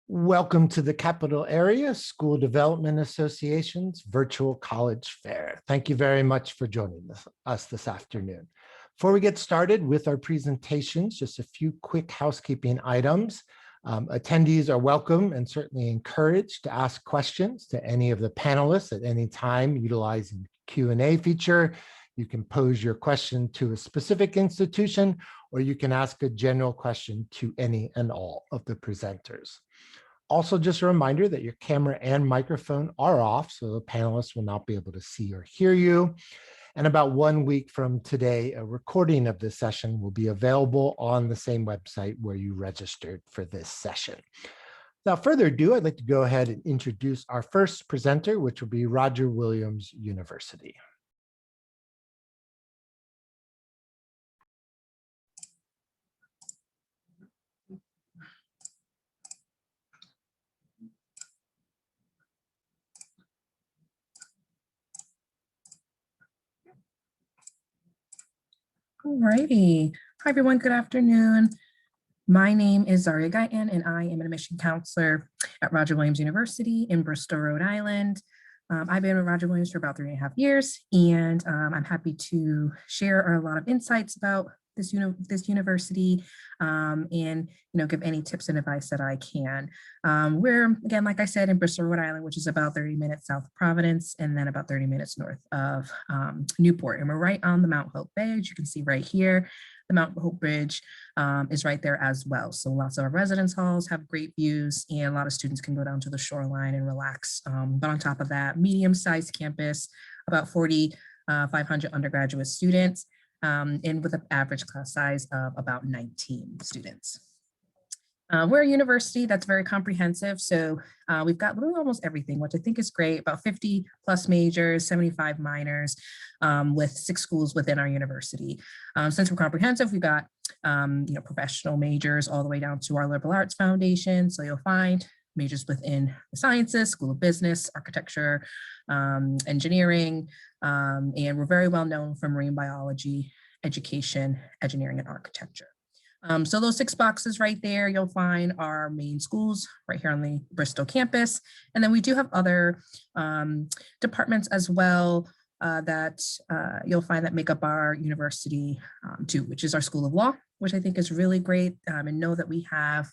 Welcome to the Capital Area School Development Association's virtual college fair. Thank you very much for joining us this afternoon. Before we get started with our presentations, just a few quick housekeeping items. Attendees are welcome and certainly encouraged to ask questions to any of the panelists at any time utilizing the Q&A feature. You can pose your question to a specific institution, or you can ask a general question to any and all of the presenters. Also, just a reminder that your camera and microphone are off, so the panelists will not be able to see or hear you. And about 1 week from today, a recording of this session will be available on the same website where you registered for this session. Without further ado, I'd like to go ahead and introduce our first presenter, which will be Roger Williams University. All righty. Hi, everyone. Good afternoon. My name is Zaria Guyton, and I am an admission counselor at Roger Williams University in Bristol, Rhode Island. I've been with Roger Williams for about 3.5 years, and I'm happy to share a lot of insights about this university and give any tips and advice that I can. We're, again, like I said, in Bristol, Rhode Island, which is about 30 minutes south of Providence and then about 30 minutes north of Newport. And we're right on the Mount Hope Bay, as you can see right here. The Mount Hope Bridge is right there as well. So lots of our residence halls have great views, and a lot of students can go down to the shoreline and relax. But on top of that, medium-sized campus, about 4,500 undergraduate students, and with an average class size of about 19 students. We're a university that's very comprehensive, so we've got really almost everything, which I think is great, about 50 plus majors, 75 minors, with 6 schools within our university. Since we're comprehensive, we've got professional majors all the way down to our liberal arts foundation, so you'll find majors within the sciences, School of Business, Architecture, Engineering, and we're very well known for marine biology, education, engineering, and architecture. So those 6 boxes right there, you'll find our main schools right here on the Bristol campus. And then we do have other departments as well that you'll find that make up our university too, which is our School of Law, which I think is really great, and know that we have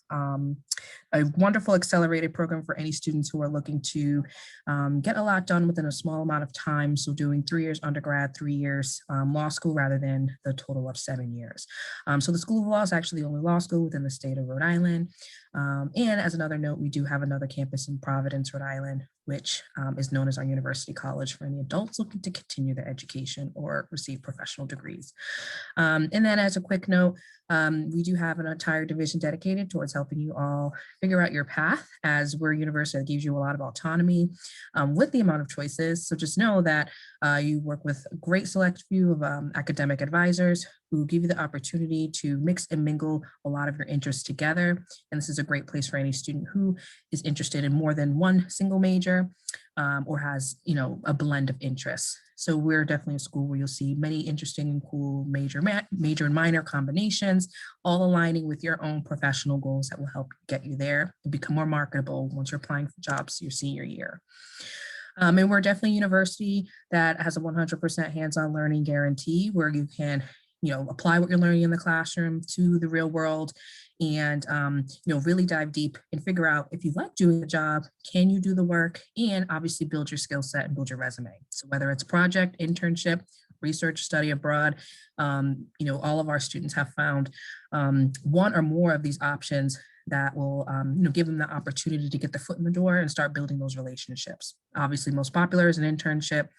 a wonderful accelerated program for any students who are looking to get a lot done within a small amount of time. So doing 3 years undergrad, 3 years law school rather than the total of 7 years. So the School of Law is actually the only law school within the state of Rhode Island. And as another note, we do have another campus in Providence, Rhode Island, which is known as our University College for any adults looking to continue their education or receive professional degrees. And then as a quick note, we do have an entire division dedicated towards helping you all figure out your path, as we're a university that gives you a lot of autonomy with the amount of choices. So just know that you work with a great select few of academic advisors who give you the opportunity to mix and mingle a lot of your interests together. And this is a great place for any student who is interested in more than one single major or has, a blend of interests. So we're definitely a school where you'll see many interesting and cool major and minor combinations, all aligning with your own professional goals that will help get you there and become more marketable once you're applying for jobs your senior year. And we're definitely a university that has a 100% hands-on learning guarantee, where you can apply what you're learning in the classroom to the real world and, really dive deep and figure out if you like doing the job, can you do the work, and obviously build your skill set and build your resume. So whether it's project, internship, research, study abroad, all of our students have found one or more of these options that will give them the opportunity to get the foot in the door and start building those relationships. Obviously, most popular is an internship.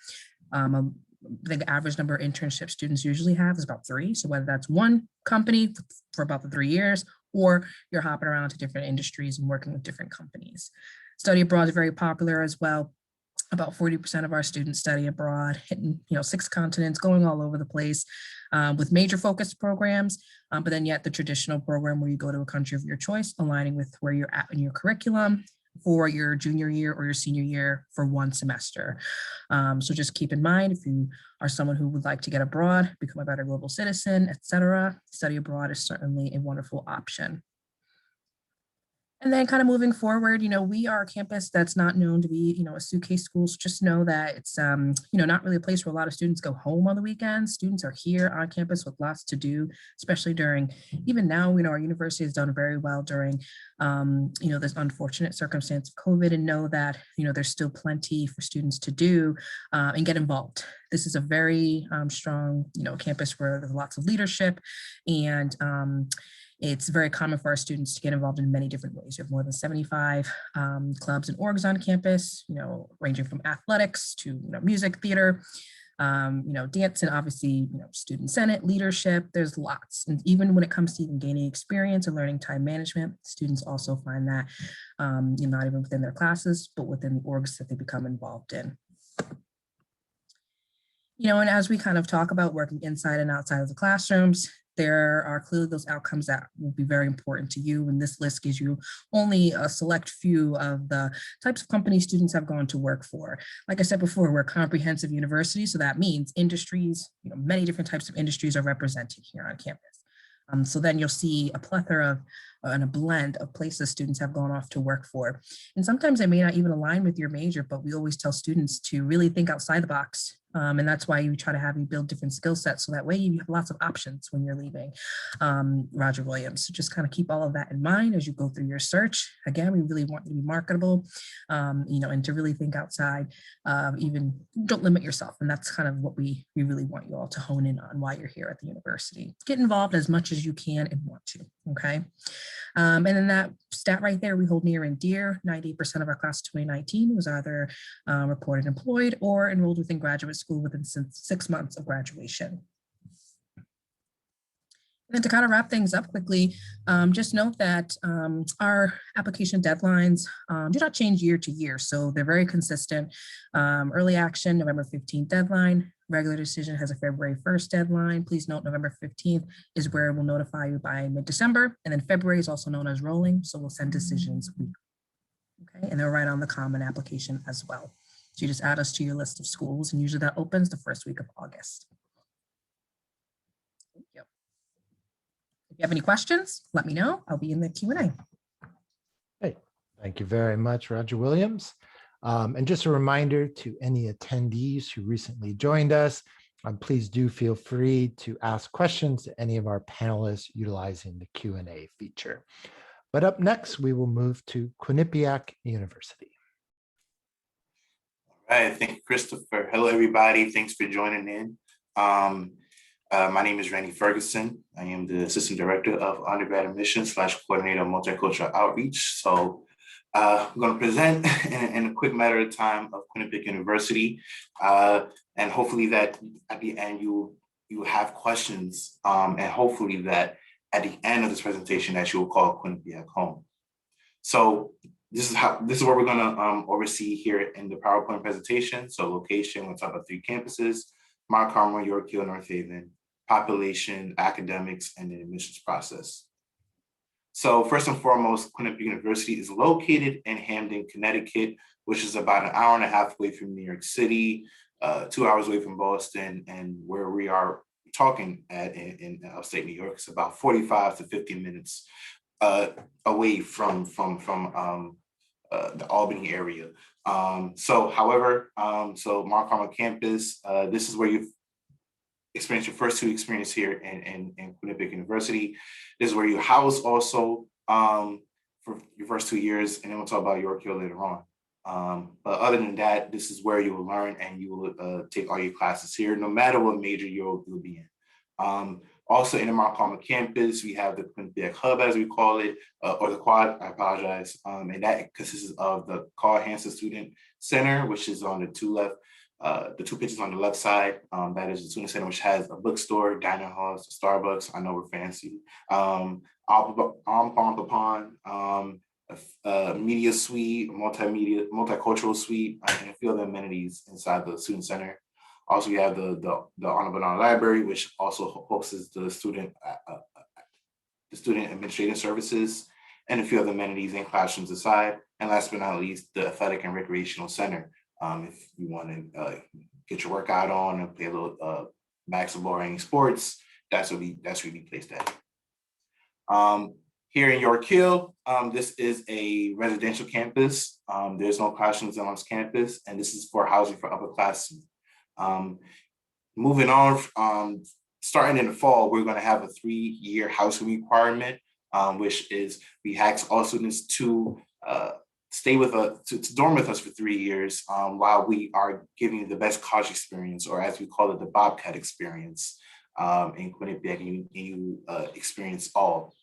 The average number of internship students usually have is about 3. So whether that's one company for about the 3 years, or you're hopping around to different industries and working with different companies. Study abroad is very popular as well. About 40% of our students study abroad, hitting 6 continents, going all over the place, with major focused programs, but then yet the traditional program where you go to a country of your choice, aligning with where you're at in your curriculum for your junior year or your senior year for 1 semester. So just keep in mind, if you are someone who would like to get abroad, become a better global citizen, etc., study abroad is certainly a wonderful option. And then kind of moving forward, we are a campus that's not known to be, a suitcase school. So just know that it's, not really a place where a lot of students go home on the weekends. Students are here on campus with lots to do, especially during, even now, our university has done very well during, this unfortunate circumstance of COVID, and know that, there's still plenty for students to do and get involved. This is a very strong, campus where there's lots of leadership, and it's very common for our students to get involved in many different ways. We have more than 75 clubs and orgs on campus, ranging from athletics to music, theater, dance, and obviously, student senate, leadership. There's lots. And even when it comes to even gaining experience and learning time management, students also find that not even within their classes, but within the orgs that they become involved in. And as we kind of talk about working inside and outside of the classrooms, there are clearly those outcomes that will be very important to you. And this list gives you only a select few of the types of companies students have gone to work for. Like I said before, we're a comprehensive university. So that means industries, many different types of industries are represented here on campus. So then you'll see a plethora of and a blend of places students have gone off to work for. And sometimes it may not even align with your major, but we always tell students to really think outside the box. And that's why we try to have you build different skill sets. So that way you have lots of options when you're leaving Roger Williams. So just kind of keep all of that in mind as you go through your search. Again, we really want you to be marketable, and to really think outside, even don't limit yourself. And that's kind of what we really want you all to hone in on while you're here at the university. Get involved as much as you can and want to, okay? And then that stat right there, we hold near and dear. 98% of our class of 2019 was either reported employed or enrolled within graduate school within 6 months of graduation. And then to kind of wrap things up quickly, just note that our application deadlines do not change year to year. So they're very consistent. Early action, November 15th deadline. Regular decision has a February 1st deadline. Please note November 15th is where we'll notify you by mid-December. And then February is also known as rolling. So we'll send decisions weekly. Okay, and they're right on the common application as well. So you just add us to your list of schools, and usually that opens the first week of August. Thank you. If you have any questions, let me know. I'll be in the Q&A. Hey, thank you very much, Roger Williams. And just a reminder to any attendees who recently joined us, please do feel free to ask questions to any of our panelists utilizing the Q&A feature. But up next, we will move to Quinnipiac University. All right, thank you, Christopher. Hello, everybody. Thanks for joining in. My name is Randy Ferguson. I am the Assistant Director of Undergrad Admissions / Coordinator of Multicultural Outreach. So I'm going to present in a quick matter of time of Quinnipiac University, and hopefully that at the end you have questions, and hopefully that at the end of this presentation that you will call Quinnipiac home. So this is what we're going to oversee here in the PowerPoint presentation. So location, we'll talk about 3 campuses: Mount Carmel, York Hill, North Haven, population, academics, and the admissions process. So first and foremost, Quinnipiac University is located in Hamden, Connecticut, which is about an hour and a half away from New York City, 2 hours away from Boston, and where we are talking at in upstate New York, it's about 45 to 50 minutes away from the Albany area. So Mount Carmel campus, this is where you've experienced your first 2 experiences here in Quinnipiac University. This is where you house also for your first 2 years, and then we'll talk about York Hill later on. But other than that, this is where you will learn and you will take all your classes here, no matter what major you'll be in. Also in the Mount Carmel campus, we have the Quinnipiac Hub, as we call it, or the Quad, I apologize. And that consists of the Carl Hansen Student Center, which is on the 2 left, the 2 pictures on the left side. That is the Student Center, which has a bookstore, dining halls, Starbucks. I know we're fancy. A media suite, multicultural suite, and a few other amenities inside the Student Center. Also, we have the Honorable Library, which also hosts the student administrative services, and a few other amenities and classrooms aside. And last but not least, the Athletic and Recreational Center. If you want to get your workout on and play a little basketball or any sports, that's where we placed at. Here in York Hill, this is a residential campus. There's no classrooms on this campus, and this is for housing for upperclassmen. Moving on, starting in the fall, we're going to have a 3-year housing requirement, which is we ask all students to stay with us, to dorm with us for 3 years while we are giving you the best college experience, or as we call it, the Bobcat experience in Quinnipiac. You experience all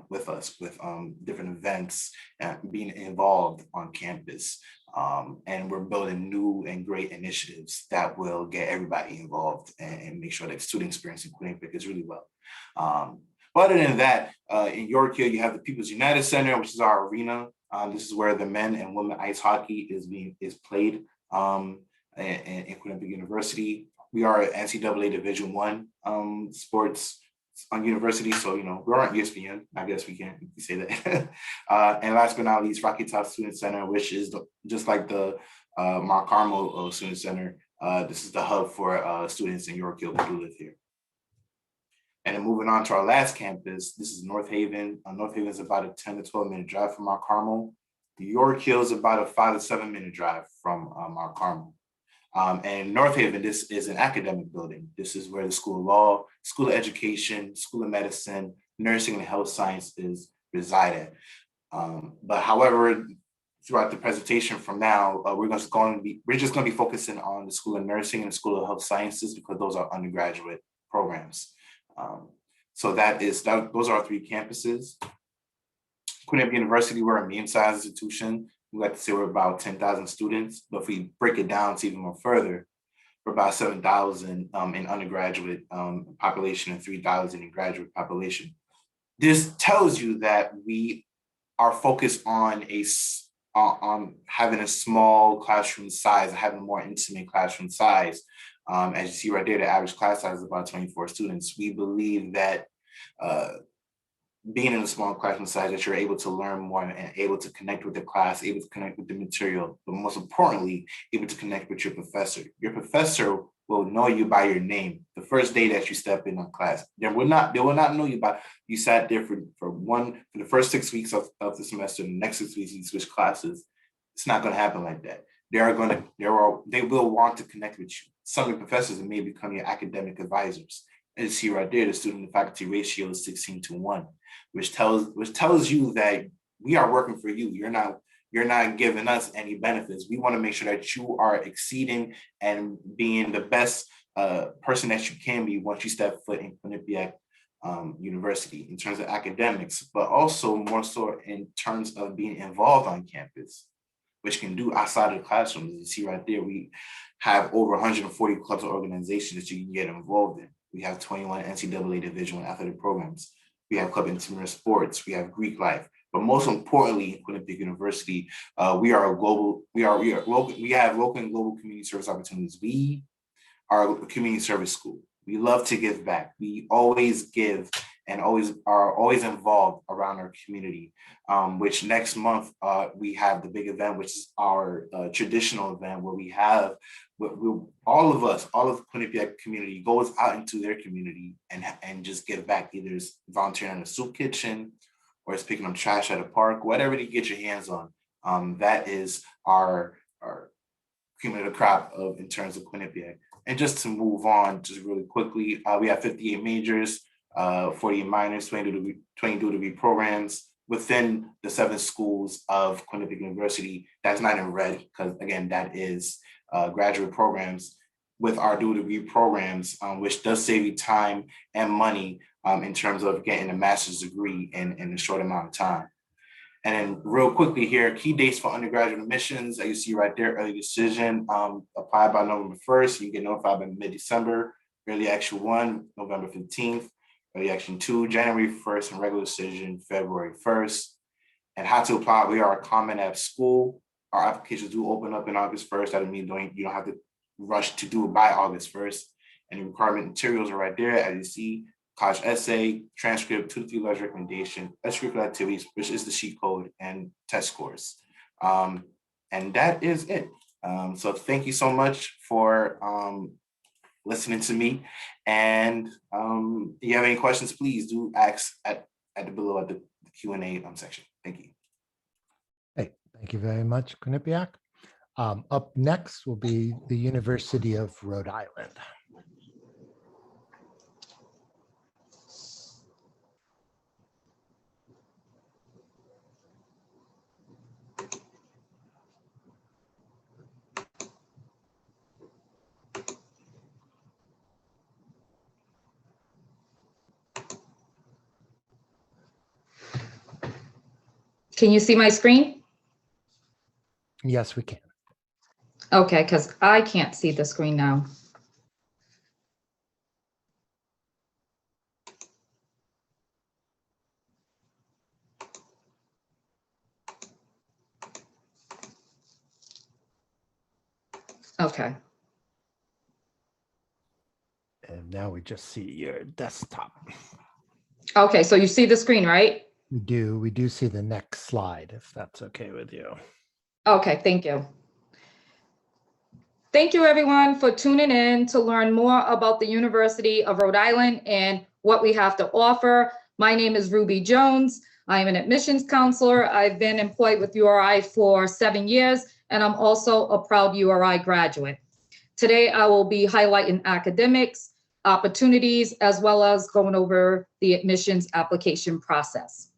with us, with different events and being involved on campus. And we're building new and great initiatives that will get everybody involved and make sure that student experience in Quinnipiac is really well. But other than that, in York Hill, you have the People's United Center, which is our arena. This is where the men and women ice hockey is played in Quinnipiac University. We are an NCAA Division I sports on university, so we're on ESPN. I guess we can say that. And last but not least, Rocky Top Student Center, which is just like the Mount Carmel Student Center. This is the hub for students in York Hill who live here. And then moving on to our last campus, this is North Haven. North Haven is about a 10 to 12 minute drive from Mount Carmel. York Hill is about a 5 to 7 minute drive from Mount Carmel. And North Haven, this is an academic building. This is where the School of Law, School of Education, School of Medicine, Nursing, and Health Sciences reside at. But however, throughout the presentation from now, we're just going to be focusing on the School of Nursing and the School of Health Sciences, because those are undergraduate programs. So those are our 3 campuses. Quinnipiac University, we're a medium-sized institution. We like to say we're about 10,000 students, but if we break it down to even more further, we're about 7,000 in undergraduate population and 3,000 in graduate population. This tells you that we are focused on having a small classroom size, having a more intimate classroom size. As you see right there, the average class size is about 24 students. We believe that being in a small classroom size, that you're able to learn more and able to connect with the class, able to connect with the material, but most importantly, able to connect with your professor. Your professor will know you by your name the first day that you step in on class. They will not know you by, you sat there for the first 6 weeks of the semester, and the next 6 weeks you switch classes. It's not going to happen like that. They will want to connect with you. Some of your professors may become your academic advisors. As you see right there, the student to faculty ratio is 16:1, which tells you that we are working for you. You're not giving us any benefits. We want to make sure that you are exceeding and being the best person that you can be once you step foot in Quinnipiac University in terms of academics, but also more so in terms of being involved on campus, which can do outside of the classroom. As you see right there, we have over 140 clubs or organizations that you can get involved in. We have 21 NCAA Division I athletic programs. We have club intramural sports. We have Greek life. But most importantly, in Quinnipiac University, we have local and global community service opportunities. We are a community service school. We love to give back. We always give and are always involved around our community, which next month we have the big event, which is our traditional event where we have all of the Quinnipiac community goes out into their community and just give back. Either it's volunteering in a soup kitchen or it's picking up trash at a park, whatever you get your hands on. That is our cumulative crop in terms of Quinnipiac. And just to move on, just really quickly, we have 58 majors, 48 minors, 22 degree programs within the 7 schools of Quinnipiac University. That's not in red, because again, that is graduate programs with our dual degree programs, which does save you time and money in terms of getting a master's degree in a short amount of time. And then real quickly here, key dates for undergraduate admissions, as you see right there, early decision, apply by November 1st, you get notified by mid-December, early action 1, November 15th, early action 2, January 1st, and regular decision, February 1st. And how to apply, we are a Common App school. Our applications do open up in August 1st. That means you don't have to rush to do it by August 1st. And the requirement materials are right there, as you see. College essay, transcript, 2 to 3 letters recommendation, extracurricular activities, which is the sheet code, and test scores. And that is it. So thank you so much for listening to me. And if you have any questions, please do ask at the below at the Q&A section. Thank you. Hey, thank you very much, Quinnipiac. Up next will be the University of Rhode Island. Can you see my screen? Yes, we can. Okay, because I can't see the screen now. Okay. And now we just see your desktop. Okay, so you see the screen, right? We do see the next slide, if that's okay with you. Okay, thank you. Thank you, everyone, for tuning in to learn more about the University of Rhode Island and what we have to offer. My name is Ruby Jones. I am an admissions counselor. I've been employed with URI for 7 years, and I'm also a proud URI graduate. Today, I will be highlighting academics, opportunities, as well as going over the admissions application process.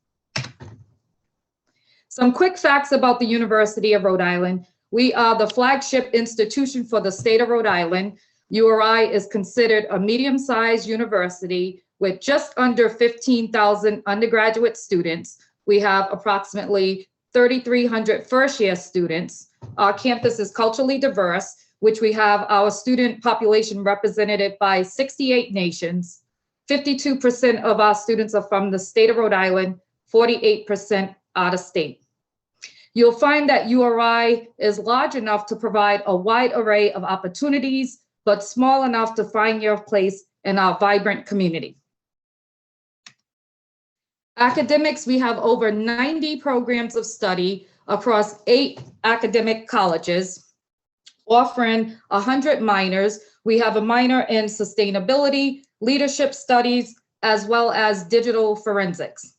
Some quick facts about the University of Rhode Island. We are the flagship institution for the state of Rhode Island. URI is considered a medium-sized university with just under 15,000 undergraduate students. We have approximately 3,300 first-year students. Our campus is culturally diverse, which we have our student population represented by 68 nations. 52% of our students are from the state of Rhode Island, 48% out of state. You'll find that URI is large enough to provide a wide array of opportunities, but small enough to find your place in our vibrant community. Academics, we have over 90 programs of study across 8 academic colleges, offering 100 minors. We have a minor in sustainability, leadership studies, as well as digital forensics.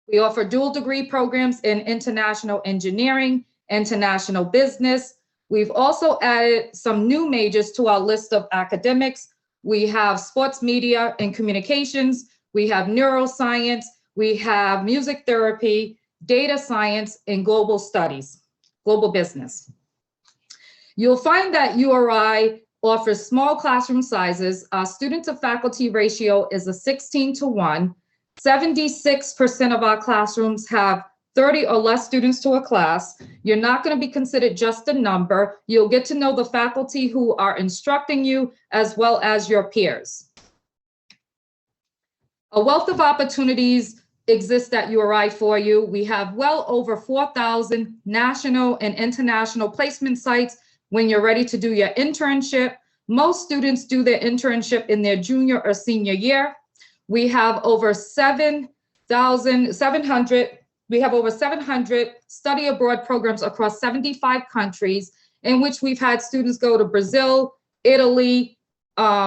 We offer dual degree programs in international engineering, international business. We've also added some new majors to our list of academics. We have sports media and communications. We have neuroscience. We have music therapy, data science, and global studies, global business. You'll find that URI offers small classroom sizes. Our student to faculty ratio is a 16:1. 76% of our classrooms have 30 or less students to a class. You're not going to be considered just a number. You'll get to know the faculty who are instructing you as well as your peers. A wealth of opportunities exist at URI for you. We have well over 4,000 national and international placement sites when you're ready to do your internship. Most students do their internship in their junior or senior year. We have over 700 study abroad programs across 75 countries, in which we've had students go to Brazil, Italy,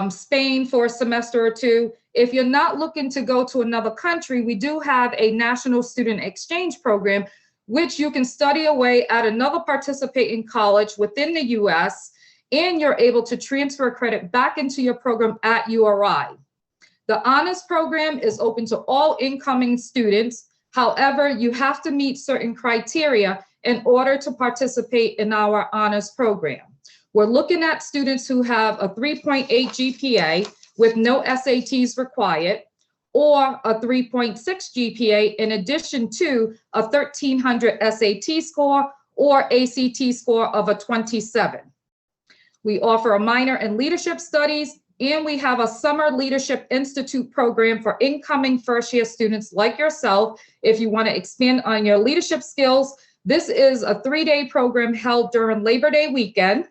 Spain for a semester or two. If you're not looking to go to another country, we do have a national student exchange program, which you can study away at another participating college within the US, and you're able to transfer credit back into your program at URI. The honors program is open to all incoming students. However, you have to meet certain criteria in order to participate in our honors program. We're looking at students who have a 3.8 GPA with no SATs required, or a 3.6 GPA in addition to a 1,300 SAT score or ACT score of a 27. We offer a minor in leadership studies, and we have a Summer Leadership Institute program for incoming first-year students like yourself. If you want to expand on your leadership skills, this is a 3-day program held during Labor Day weekend.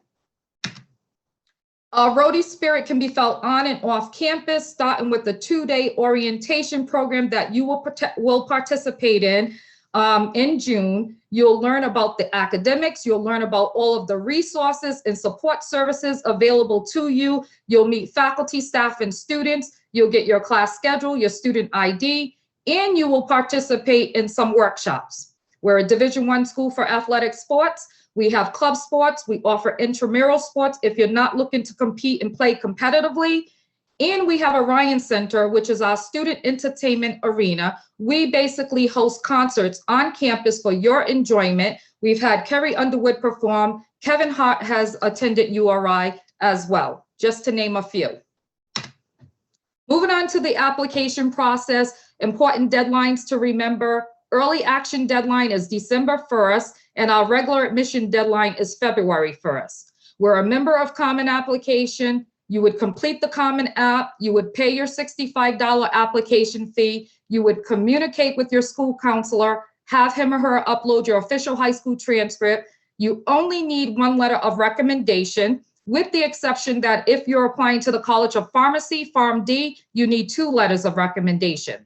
Our Rhode spirit can be felt on and off campus, starting with the 2-day orientation program that you will participate in June. You'll learn about the academics. You'll learn about all of the resources and support services available to you. You'll meet faculty, staff, and students. You'll get your class schedule, your student ID, and you will participate in some workshops. We're a Division I school for athletic sports. We have club sports. We offer intramural sports if you're not looking to compete and play competitively. And we have a Ryan Center, which is our student entertainment arena. We basically host concerts on campus for your enjoyment. We've had Carrie Underwood perform. Kevin Hart has attended URI as well, just to name a few. Moving on to the application process, important deadlines to remember. Early action deadline is December 1st, and our regular admission deadline is February 1st. We're a member of Common Application. You would complete the Common App. You would pay your $65 application fee. You would communicate with your school counselor, have him or her upload your official high school transcript. You only need one letter of recommendation, with the exception that if you're applying to the College of Pharmacy, Pharm D, you need 2 letters of recommendation.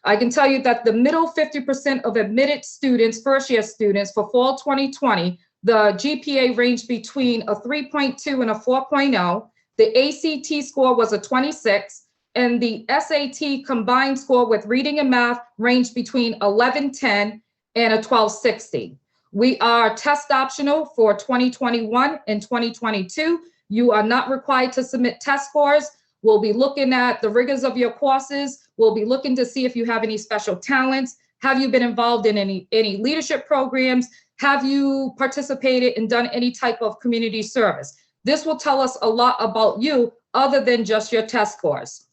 I can tell you that the middle 50% of admitted students, first-year students for fall 2020, the GPA ranged between a 3.2 and a 4.0. The ACT score was a 26, and the SAT combined score with reading and math ranged between 1110 and a 1260. We are test optional for 2021 and 2022. You are not required to submit test scores. We'll be looking at the rigors of your courses. We'll be looking to see if you have any special talents. Have you been involved in any leadership programs? Have you participated and done any type of community service? This will tell us a lot about you other than just your test scores.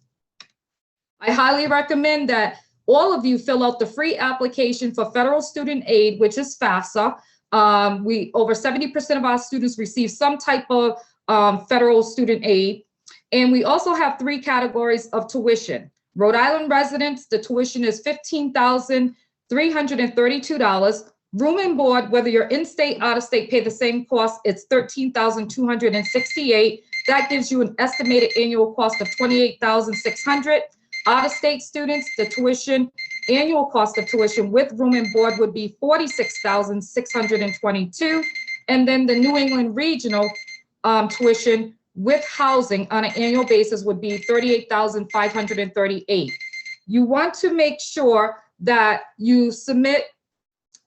I highly recommend that all of you fill out the free application for federal student aid, which is FAFSA. Over 70% of our students receive some type of federal student aid. And we also have 3 categories of tuition. Rhode Island residents, the tuition is $15,332. Room and board, whether you're in-state, out-of-state, pay the same cost. It's $13,268. That gives you an estimated annual cost of $28,600. Out-of-state students, the tuition, annual cost of tuition with room and board would be $46,622. And then the New England regional tuition with housing on an annual basis would be $38,538. You want to make sure that you submit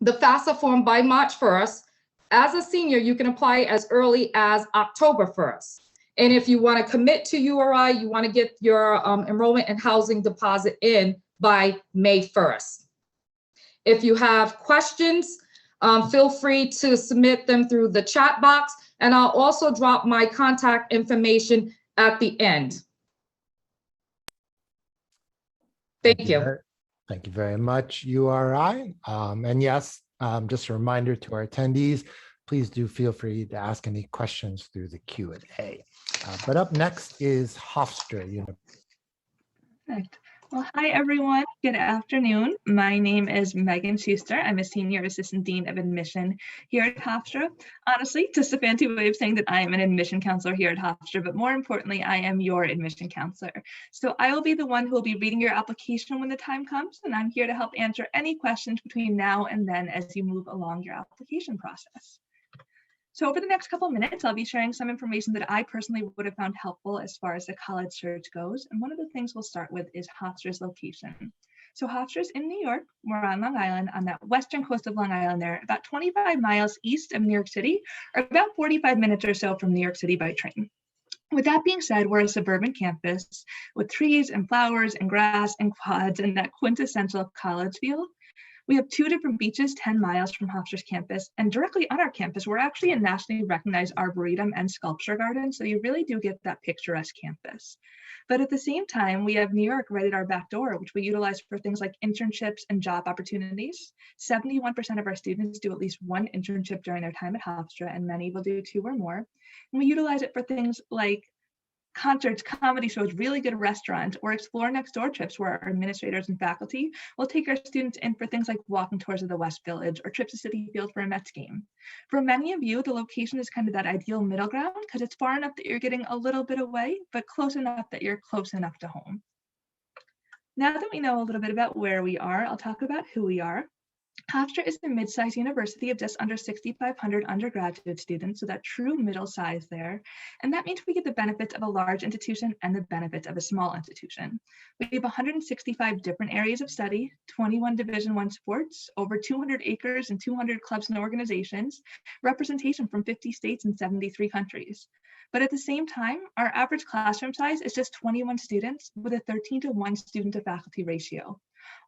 the FAFSA form by March 1st. As a senior, you can apply as early as October 1st. And if you want to commit to URI, you want to get your enrollment and housing deposit in by May 1st. If you have questions, feel free to submit them through the chat box, and I'll also drop my contact information at the end. Thank you. Thank you very much, URI. And yes, just a reminder to our attendees, please do feel free to ask any questions through the Q&A. But up next is Hofstra University. Perfect. Well, hi, everyone. Good afternoon. My name is Megan Schuster. I'm a Senior Assistant Dean of Admission here at Hofstra. Honestly, just a fancy way of saying that I am an admission counselor here at Hofstra, but more importantly, I am your admission counselor. So I will be the one who will be reading your application when the time comes, and I'm here to help answer any questions between now and then as you move along your application process. So over the next couple of minutes, I'll be sharing some information that I personally would have found helpful as far as the college search goes. And one of the things we'll start with is Hofstra's location. So Hofstra's in New York. We're on Long Island, on that western coast of Long Island there, about 25 miles east of New York City, or about 45 minutes or so from New York City by train. With that being said, we're a suburban campus with trees and flowers and grass and quads and that quintessential college feel. We have 2 different beaches 10 miles from Hofstra's campus, and directly on our campus, we're actually a nationally recognized arboretum and sculpture garden, so you really do get that picturesque campus. But at the same time, we have New York right at our back door, which we utilize for things like internships and job opportunities. 71% of our students do at least 1 internship during their time at Hofstra, and many will do 2 or more. And we utilize it for things like concerts, comedy shows, really good restaurants, or explore next door trips where our administrators and faculty will take our students in for things like walking tours of the West Village or trips to Citi Field for a Mets game. For many of you, the location is kind of that ideal middle ground because it's far enough that you're getting a little bit away, but close enough that you're close enough to home. Now that we know a little bit about where we are, I'll talk about who we are. Hofstra is a mid-sized university of just under 6,500 undergraduate students, so that true middle size there. And that means we get the benefits of a large institution and the benefits of a small institution. We have 165 different areas of study, 21 Division I sports, over 200 acres and 200 clubs and organizations, representation from 50 states and 73 countries. But at the same time, our average classroom size is just 21 students with a 13:1 student to faculty ratio.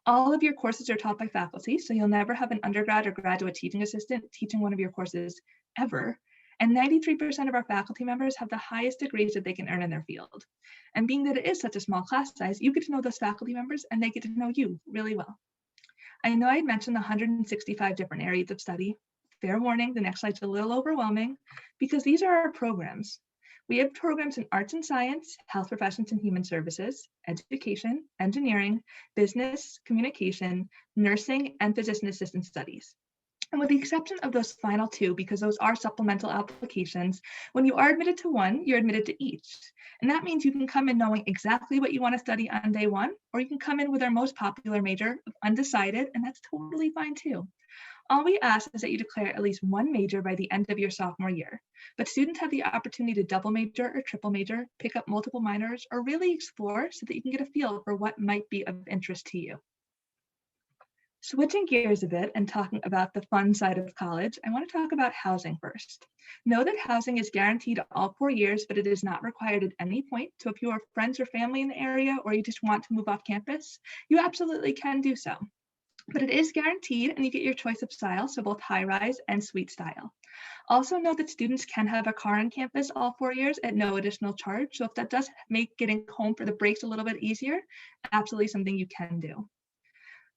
All of your courses are taught by faculty, so you'll never have an undergrad or graduate teaching assistant teaching one of your courses ever. And 93% of our faculty members have the highest degrees that they can earn in their field. And being that it is such a small class size, you get to know those faculty members and they get to know you really well. I know I had mentioned the 165 different areas of study. Fair warning, the next slide's a little overwhelming because these are our programs. We have programs in arts and science, health professions and human services, education, engineering, business, communication, nursing, and physician assistant studies. And with the exception of those final two, because those are supplemental applications, when you are admitted to one, you're admitted to each. And that means you can come in knowing exactly what you want to study on day one, or you can come in with our most popular major of undecided, and that's totally fine too. All we ask is that you declare at least one major by the end of your sophomore year, but students have the opportunity to double major or triple major, pick up multiple minors, or really explore so that you can get a feel for what might be of interest to you. Switching gears a bit and talking about the fun side of college, I want to talk about housing first. Know that housing is guaranteed all 4 years, but it is not required at any point. So if you have friends or family in the area, or you just want to move off campus, you absolutely can do so. But it is guaranteed and you get your choice of style, so both high-rise and suite style. Also know that students can have a car on campus all 4 years at no additional charge. So if that does make getting home for the breaks a little bit easier, absolutely something you can do.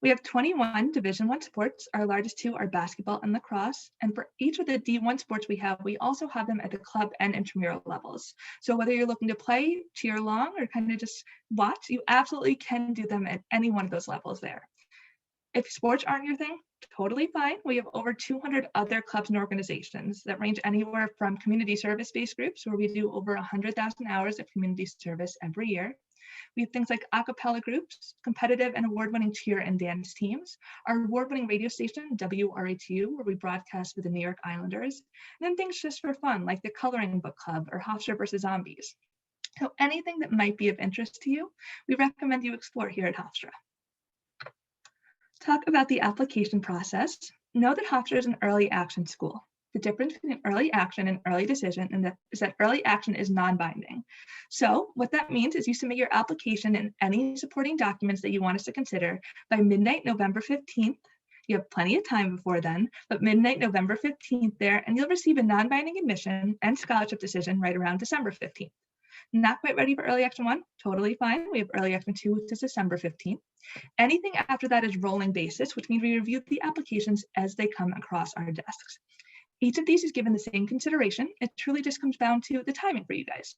We have 21 Division I sports. Our largest two are basketball and lacrosse. And for each of the D1 sports we also have them at the club and intramural levels. So whether you're looking to play, cheer along, or kind of just watch, you absolutely can do them at any one of those levels there. If sports aren't your thing, totally fine. We have over 200 other clubs and organizations that range anywhere from community service-based groups, where we do over 100,000 hours of community service every year. We have things like a cappella groups, competitive and award-winning cheer and dance teams, our award-winning radio station, WRHU, where we broadcast with the New York Islanders, and then things just for fun, like the Coloring Book Club or Hofstra versus Zombies. So anything that might be of interest to you, we recommend you explore here at Hofstra. Talk about the application process. Know that Hofstra is an early action school. The difference between early action and early decision is that early action is non-binding. So what that means is you submit your application and any supporting documents that you want us to consider by midnight, November 15th. You have plenty of time before then, but midnight, November 15th there, and you'll receive a non-binding admission and scholarship decision right around December 15th. Not quite ready for early action 1? Totally fine. We have early action 2, which is December 15th. Anything after that is rolling basis, which means we review the applications as they come across our desks. Each of these is given the same consideration. It truly just comes down to the timing for you guys.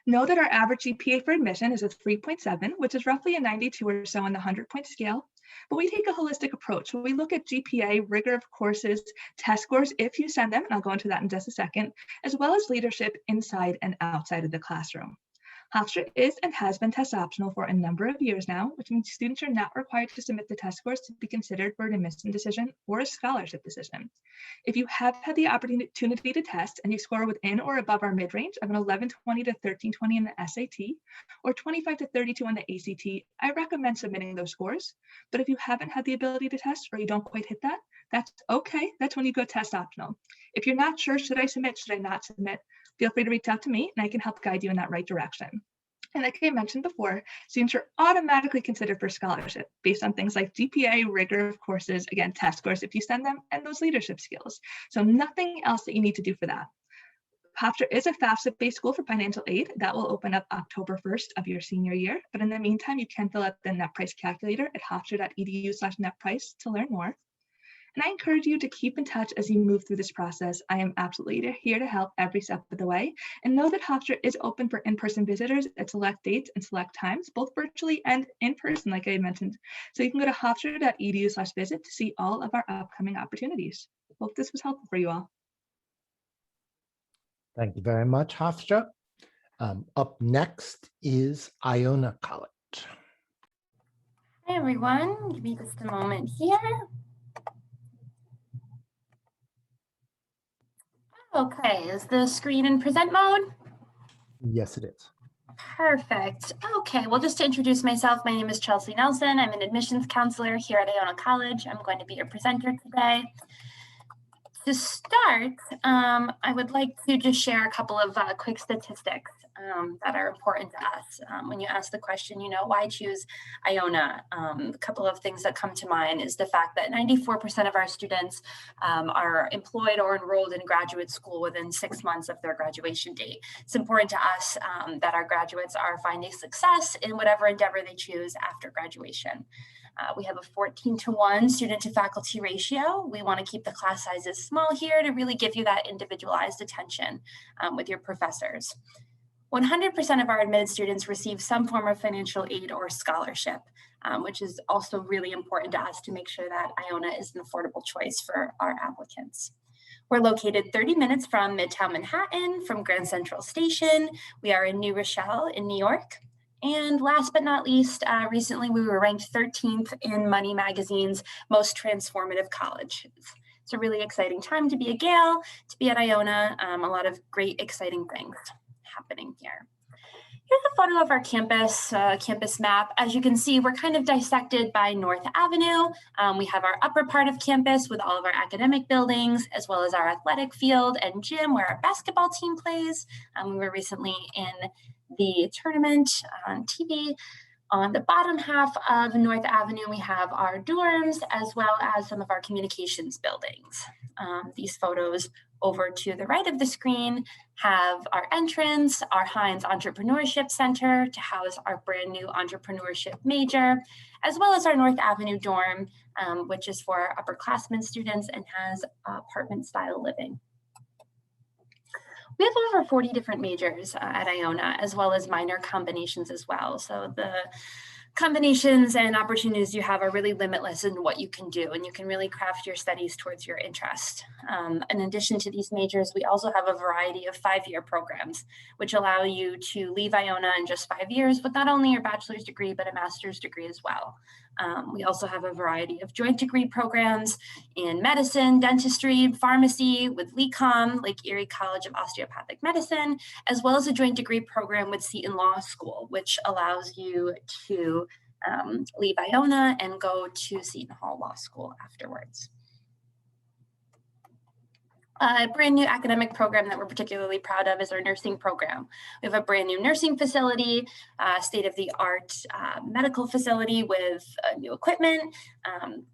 Know that our average GPA for admission is a 3.7, which is roughly a 92 or so on the 100-point scale. But we take a holistic approach. So we look at GPA, rigor of courses, test scores, if you send them, and I'll go into that in just a second, as well as leadership inside and outside of the classroom. Hofstra is and has been test optional for a number of years now, which means students are not required to submit the test scores to be considered for an admission decision or a scholarship decision. If you have had the opportunity to test and you score within or above our mid-range of an 1120 to 1320 in the SAT or 25 to 32 on the ACT, I recommend submitting those scores. But if you haven't had the ability to test or you don't quite hit that, that's okay. That's when you go test optional. If you're not sure, should I submit, should I not submit? Feel free to reach out to me and I can help guide you in that right direction. And like I mentioned before, students are automatically considered for scholarship based on things like GPA, rigor of courses, again, test scores if you send them, and those leadership skills. So nothing else that you need to do for that. Hofstra is a FAFSA-based school for financial aid. That will open up October 1st of your senior year. But in the meantime, you can fill out the net price calculator at hofstra.edu/netprice to learn more. And I encourage you to keep in touch as you move through this process. I am absolutely here to help every step of the way. And know that Hofstra is open for in-person visitors at select dates and select times, both virtually and in person, like I mentioned. So you can go to hofstra.edu/visit to see all of our upcoming opportunities. Hope this was helpful for you all. Thank you very much, Hofstra. Up next is Iona College. Hi, everyone. Give me just a moment here. Okay, is the screen in present mode? Yes, it is. Perfect. Okay, well, just to introduce myself, my name is Chelsea Nelson. I'm an admissions counselor here at Iona College. I'm going to be your presenter today. To start, I would like to just share a couple of quick statistics that are important to us. When you ask the question, why choose Iona? A couple of things that come to mind is the fact that 94% of our students are employed or enrolled in graduate school within 6 months of their graduation date. It's important to us that our graduates are finding success in whatever endeavor they choose after graduation. We have a 14-to-1 student to faculty ratio. We want to keep the class sizes small here to really give you that individualized attention with your professors. 100% of our admitted students receive some form of financial aid or scholarship, which is also really important to us to make sure that Iona is an affordable choice for our applicants. We're located 30 minutes from Midtown Manhattan, from Grand Central Station. We are in New Rochelle in New York. And last but not least, recently we were ranked 13th in Money Magazine's most transformative college. It's a really exciting time to be a Gale, to be at Iona, a lot of great, exciting things happening here. Here's a photo of our campus map. As you can see, we're kind of dissected by North Avenue. We have our upper part of campus with all of our academic buildings, as well as our athletic field and gym where our basketball team plays. We were recently in the tournament on TV. On the bottom half of North Avenue, we have our dorms, as well as some of our communications buildings. These photos over to the right of the screen have our entrance, our Hines Entrepreneurship Center to house our brand new entrepreneurship major, as well as our North Avenue dorm, which is for our upperclassmen students and has apartment style living. We have over 40 different majors at Iona, as well as minor combinations as well. So the combinations and opportunities you have are really limitless in what you can do, and you can really craft your studies towards your interest. In addition to these majors, we also have a variety of 5-year programs, which allow you to leave Iona in just 5 years with not only your bachelor's degree, but a master's degree as well. We also have a variety of joint degree programs in medicine, dentistry, pharmacy with LECOM, Lake Erie College of Osteopathic Medicine, as well as a joint degree program with Seton Law School, which allows you to leave Iona and go to Seton Hall Law School afterwards. A brand new academic program that we're particularly proud of is our nursing program. We have a brand new nursing facility, state-of-the-art medical facility with new equipment,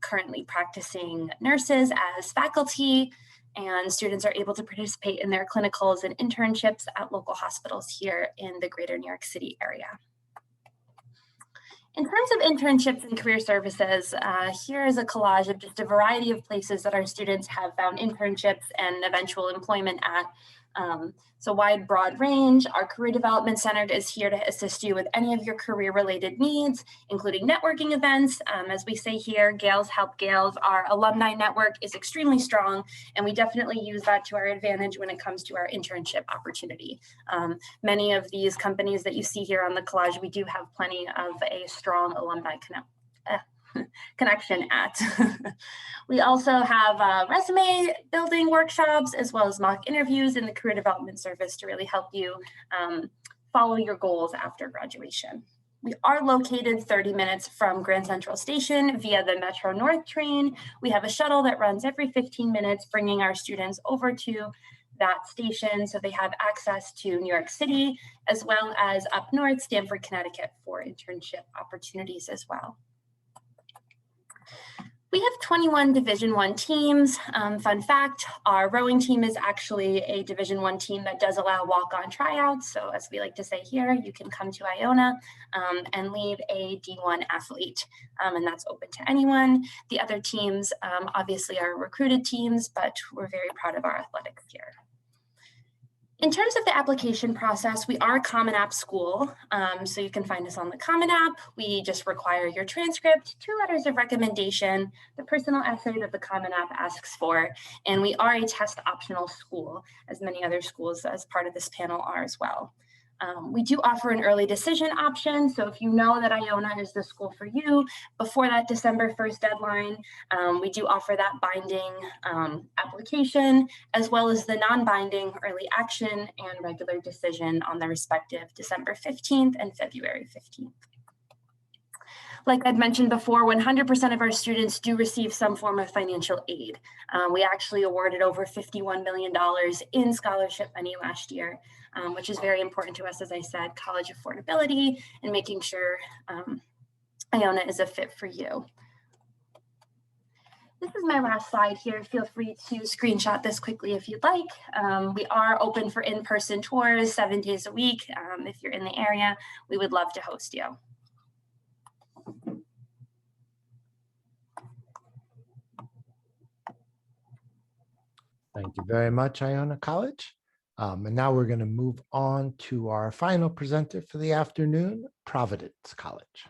currently practicing nurses as faculty, and students are able to participate in their clinicals and internships at local hospitals here in the greater New York City area. In terms of internships and career services, here is a collage of just a variety of places that our students have found internships and eventual employment at. It's a wide, broad range. Our Career Development Center is here to assist you with any of your career-related needs, including networking events. As we say here, Gales help Gales. Our alumni network is extremely strong, and we definitely use that to our advantage when it comes to our internship opportunity. Many of these companies that you see here on the collage, we do have plenty of a strong alumni connection at. We also have resume building workshops, as well as mock interviews in the Career Development Service to really help you follow your goals after graduation. We are located 30 minutes from Grand Central Station via the Metro North train. We have a shuttle that runs every 15 minutes, bringing our students over to that station so they have access to New York City, as well as up north, Stamford, Connecticut, for internship opportunities as well. We have 21 Division I teams. Fun fact, our rowing team is actually a Division I team that does allow walk-on tryouts. So as we like to say here, you can come to Iona and leave a D1 athlete, and that's open to anyone. The other teams obviously are recruited teams, but we're very proud of our athletics here. In terms of the application process, we are a Common App school, so you can find us on the Common App. We just require your transcript, 2 letters of recommendation, the personal essay that the Common App asks for, and we are a test optional school, as many other schools as part of this panel are as well. We do offer an early decision option. So if you know that Iona is the school for you before that December 1st deadline, we do offer that binding application, as well as the non-binding early action and regular decision on the respective December 15th and February 15th. Like I'd mentioned before, 100% of our students do receive some form of financial aid. We actually awarded over $51 million in scholarship money last year, which is very important to us, as I said, college affordability and making sure Iona is a fit for you. This is my last slide here. Feel free to screenshot this quickly if you'd like. We are open for in-person tours 7 days a week. If you're in the area, we would love to host you. Thank you very much, Iona College. And now we're going to move on to our final presenter for the afternoon, Providence College.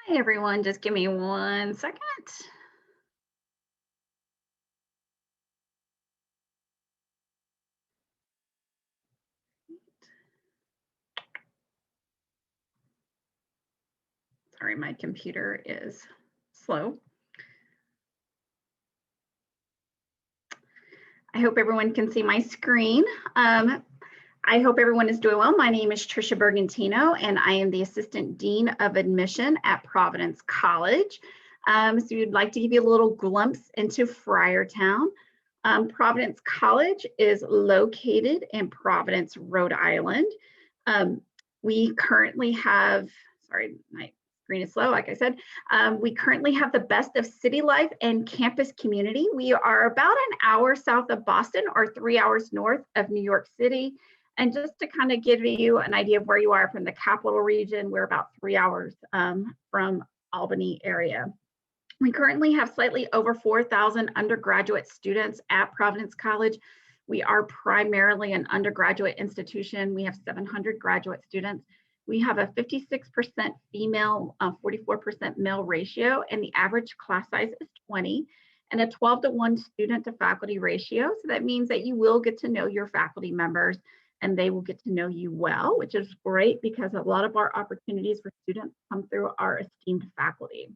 Hi, everyone. Just give me 1 second. Sorry, my computer is slow. I hope everyone can see my screen. I hope everyone is doing well. My name is Trisha Bergantino, and I am the Assistant Dean of Admission at Providence College. So we'd like to give you a little glimpse into Friartown. Providence College is located in Providence, Rhode Island. We currently have, sorry, my screen is slow, like I said. We currently have the best of city life and campus community. We are about an hour south of Boston or 3 hours north of New York City. And just to kind of give you an idea of where you are from the capital region, we're about 3 hours from Albany area. We currently have slightly over 4,000 undergraduate students at Providence College. We are primarily an undergraduate institution. We have 700 graduate students. We have a 56% female, 44% male ratio, and the average class size is 20, and a 12-to-1 student to faculty ratio. So that means that you will get to know your faculty members and they will get to know you well, which is great because a lot of our opportunities for students come through our esteemed faculty.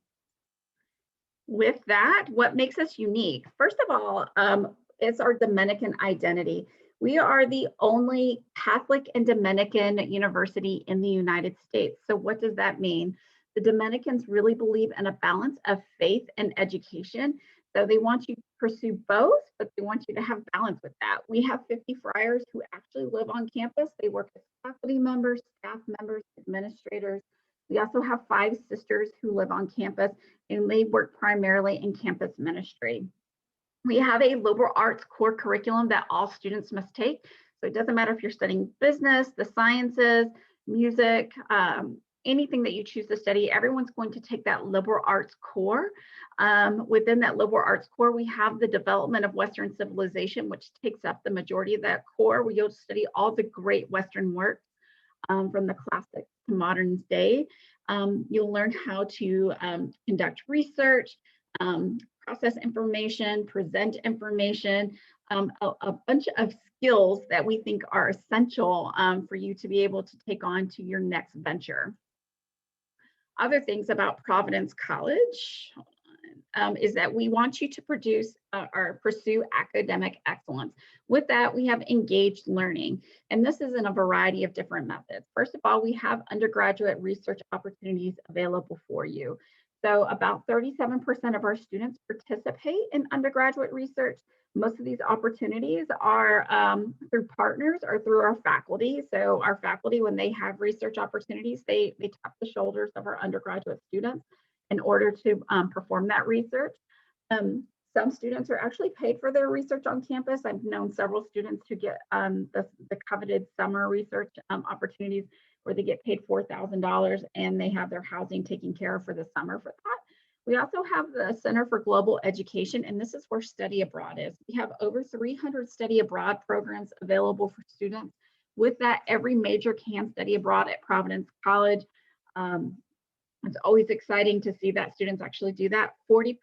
With that, what makes us unique? First of all, it's our Dominican identity. We are the only Catholic and Dominican university in the United States. So what does that mean? The Dominicans really believe in a balance of faith and education. So they want you to pursue both, but they want you to have balance with that. We have 50 friars who actually live on campus. They work as faculty members, staff members, administrators. We also have 5 sisters who live on campus, and they work primarily in campus ministry. We have a liberal arts core curriculum that all students must take. So it doesn't matter if you're studying business, the sciences, music, anything that you choose to study, everyone's going to take that liberal arts core. Within that liberal arts core, we have the development of Western civilization, which takes up the majority of that core, where you'll study all the great Western works from the classics to modern day. You'll learn how to conduct research, process information, present information, a bunch of skills that we think are essential for you to be able to take on to your next venture. Other things about Providence College is that we want you to produce or pursue academic excellence. With that, we have engaged learning, and this is in a variety of different methods. First of all, we have undergraduate research opportunities available for you. So about 37% of our students participate in undergraduate research. Most of these opportunities are through partners or through our faculty. So our faculty, when they have research opportunities, they tap the shoulders of our undergraduate students in order to perform that research. Some students are actually paid for their research on campus. I've known several students who get the coveted summer research opportunities where they get paid $4,000 and they have their housing taken care of for the summer for that. We also have the Center for Global Education, and this is where study abroad is. We have over 300 study abroad programs available for students. With that, every major can study abroad at Providence College. It's always exciting to see that students actually do that. 40%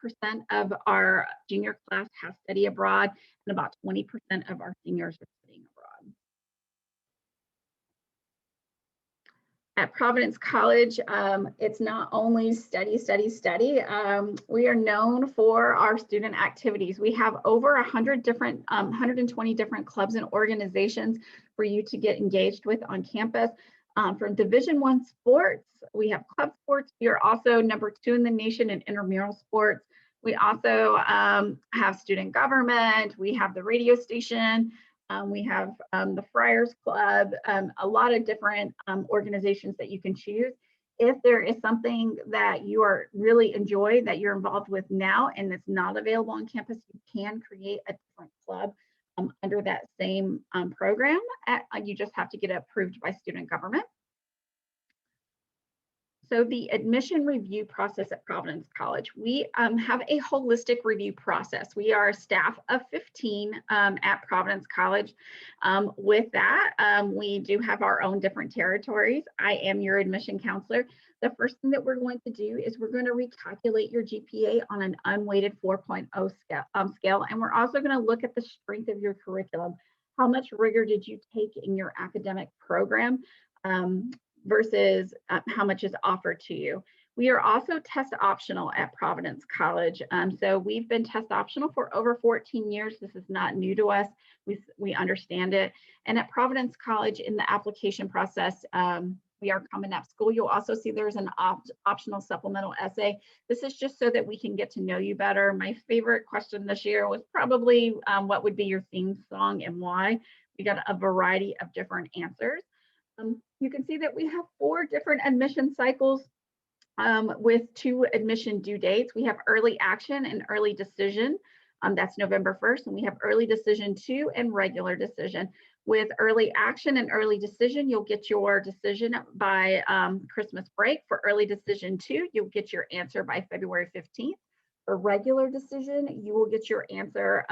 of our junior class have study abroad, and about 20% of our seniors are studying At Providence College, it's not only study. We are known for our student activities. We have over 120 different clubs and organizations for you to get engaged with on campus. From Division I sports, we have club sports. We are also #2 in the nation in intramural sports. We also have student government. We have the radio station. We have the Friars Club, a lot of different organizations that you can choose. If there is something that you are really enjoy that you're involved with now and it's not available on campus, you can create a different club under that same program. You just have to get approved by student government. So the admission review process at Providence College, we have a holistic review process. We are a staff of 15 at Providence College. With that, we do have our own different territories. I am your admission counselor. The first thing that we're going to do is we're going to recalculate your GPA on an unweighted 4.0 scale. And we're also going to look at the strength of your curriculum. How much rigor did you take in your academic program? Versus how much is offered to you. We are also test optional at Providence College. So we've been test optional for over 14 years. This is not new to us. We understand it. And at Providence College in the application process, we are Common App School. You'll also see there's an optional supplemental essay. This is just so that we can get to know you better. My favorite question this year was probably what would be your theme song and why? We got a variety of different answers. You can see that we have 4 different admission cycles with 2 admission due dates. We have early action and early decision. That's November 1st, and we have early decision 2 and regular decision. With early action and early decision, you'll get your decision by Christmas break. For early decision 2, you'll get your answer by February 15th. For regular decision, you will get your answer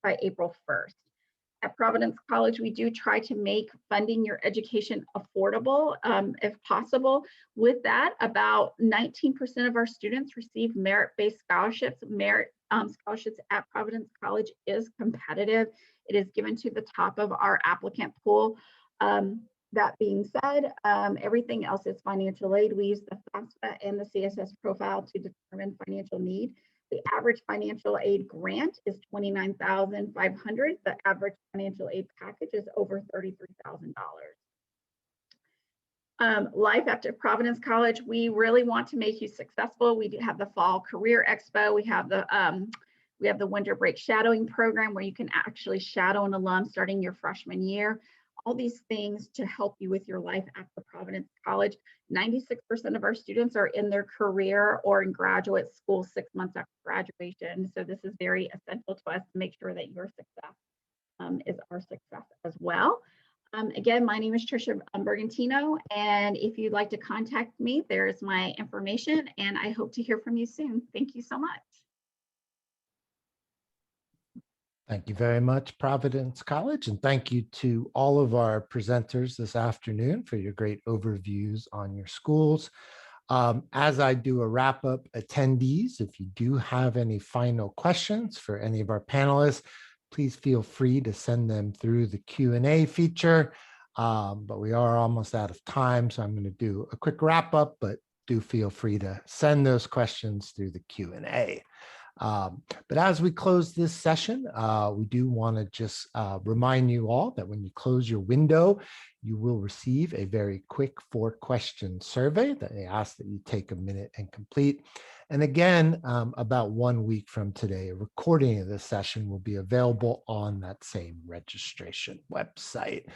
by April 1st. At Providence College, we do try to make funding your education affordable if possible. With that, about 19% of our students receive merit-based scholarships. Merit scholarships at Providence College is competitive. It is given to the top of our applicant pool. That being said, everything else is financial aid. We use the FAFSA and the CSS profile to determine financial need. The average financial aid grant is $29,500. The average financial aid package is over $33,000. Life after Providence College, we really want to make you successful. We do have the Fall Career Expo. We have the Winter Break Shadowing Program where you can actually shadow an alum starting your freshman year. All these things to help you with your life after Providence College. 96% of our students are in their career or in graduate school 6 months after graduation. So this is very essential to us to make sure that your success is our success as well. Again, my name is Trisha Bergantino, and if you'd like to contact me, there's my information, and I hope to hear from you soon. Thank you so much. Thank you very much, Providence College, and thank you to all of our presenters this afternoon for your great overviews on your schools. As I do a wrap-up, attendees, if you do have any final questions for any of our panelists, please feel free to send them through the Q&A feature. But we are almost out of time, so I'm going to do a quick wrap-up, but do feel free to send those questions through the Q&A. But as we close this session, we do want to just remind you all that when you close your window, you will receive a very quick 4-question survey that they ask that you take a minute and complete. And again, about 1 week from today, a recording of this session will be available on that same registration website.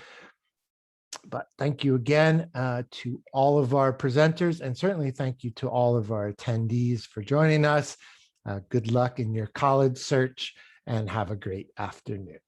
But thank you again to all of our presenters, and certainly thank you to all of our attendees for joining us. Good luck in your college search, and have a great afternoon.